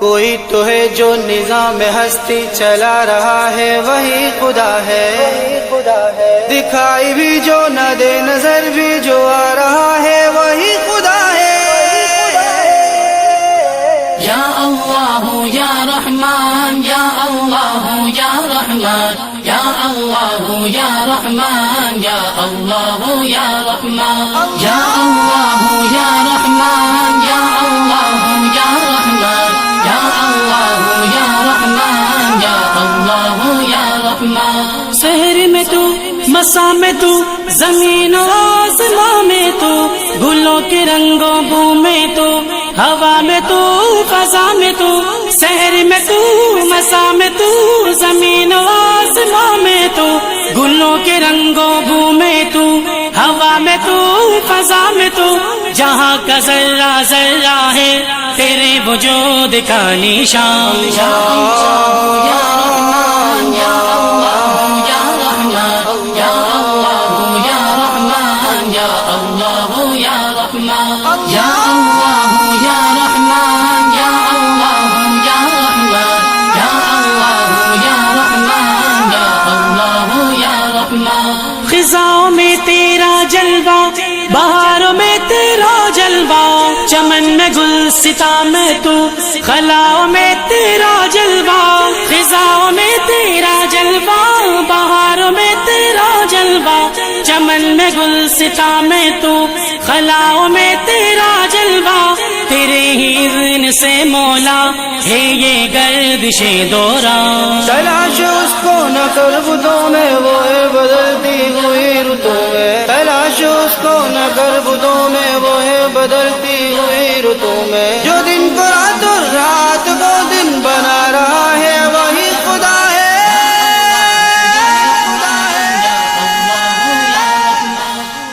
کوئی تو ہے جو نظام ہستی چلا رہا ہے وہی خدا ہے، دکھائی بھی جو نہ دے نظر بھی جو آ رہا ہے وہی خدا ہے۔ یا اللہ یا رحمان یا اللہ یا رحمان یا اللہ یا رحمان یا اللہ یا رحمان یا اللہ یا رحمان یا اللہ یا رحمان یا اللہ یا رحمان یا اللہ یا رحمان۔ شہر میں تو مساء میں تو زمین و آسمان میں تو گلوں کے رنگوں بو میں تو ہوا میں تو فضا میں تو شہر میں تو مساء میں تو زمین و آسمان میں تو گلوں کے رنگوں بو میں تو ہوا میں تو فضا میں تو جہاں کا ذرہ ذرہ ہے تیرے وجود کا نشان۔ یا رحمان یا اللہ یا رحمان یا اللہ یا رحمان یا اللہ یا رحمان یا اللہ یا رحمان یا اللہ یا رحمان یا اللہ یا رحمان یا اللہ یا رحمان۔ خزاؤں میں تیرا جلوہ بہاروں میں تیرا جلوہ چمن میں گلستاں میں تو خلاؤں میں تیرا جلوہ خزاؤں میں تیرا جلوہ بہاروں میں تیرا جلوہ چمن میں گلستاں میں تو خلاؤں میں تیرا جلوہ تیرے ہی اذن سے مولا ہے یہ گردش دوران۔ تلاش اس کو نہ کر بدوں میں وہ ہے بدلتی ہوئی رتوں میں، تلاش اس کو نہ کر بدوں میں وہ ہے بدلتی ہوئی رتوں میں، جو دن کو رات اور رات کو دن بنا رہا ہے وہی خدا ہے۔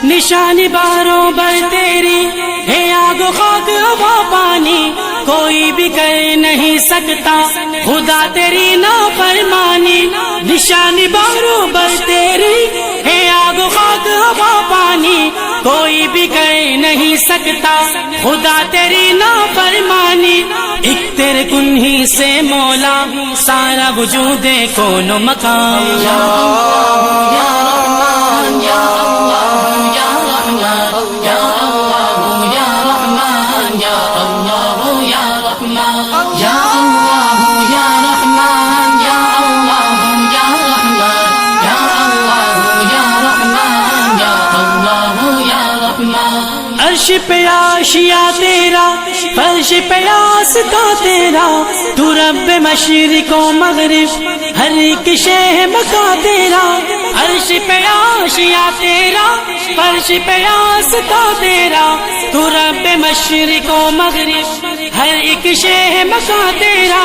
نشانی باروں بر تیری ہے آگ و خاک ہوا پانی کوئی بھی کر نہیں سکتا خدا تیری نافرمانی۔ نشانی باروں بر تیری ہے آگ و خاک ہوا پانی کوئی بھی کر نہیں سکتا خدا تیری نافرمانی۔ ایک تیرے کن ہی سے مولا سارا وجود کون و مکان۔ یا اللہ یا رحمان یا اللہ یا رحمان یا اللہ یا رحمان یا اللہ یا رحمان یا اللہ یا رحمان یا اللہ یا رحمان یا اللہ یا رحمان یا اللہ یا رحمان۔ عرش پہ عاشیا تیرا فرش پہ آستا تیرا تو رب مشرق و مغرب ہر ایک شہ مکا تیرا۔ عرش پہ عاشیا تیرا فرش پہ آستا تیرا تو رب مشرق و مغرب ہر ایک شہ مکا تیرا۔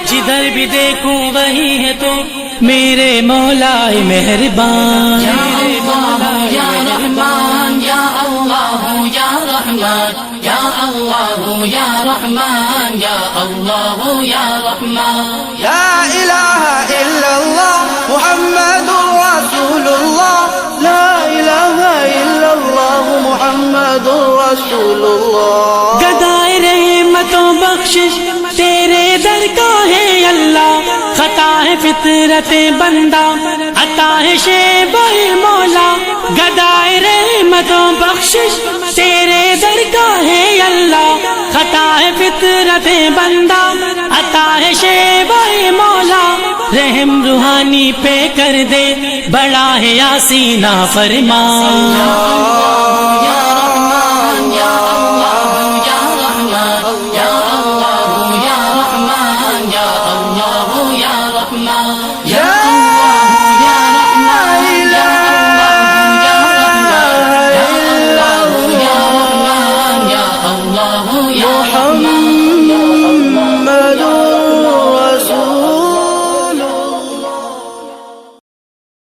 جدھر بھی دیکھوں وہی ہے تو میرے مولا مہربان۔ یا اللہ یا رحمان یا اللہ یا رحمان یا اللہ یا رحمان یا اللہ یا رحمان۔ لا الہ الا اللہ محمد رسول اللہ، لا الہ الا اللہ محمد رسول اللہ۔ گدائے رحمت و بخشش تیرے در کا ہے اللہ، خطا ہے فطرت بندہ عطا ہے شیبہ مولا۔ گدائے رحمت و بخشش تیرے در کا ہے اللہ، خطا ہے فطرت بندہ عطا ہے شیبہ مولا۔ رحم روحانی پہ کر دے بڑا ہے یاسین فرمان۔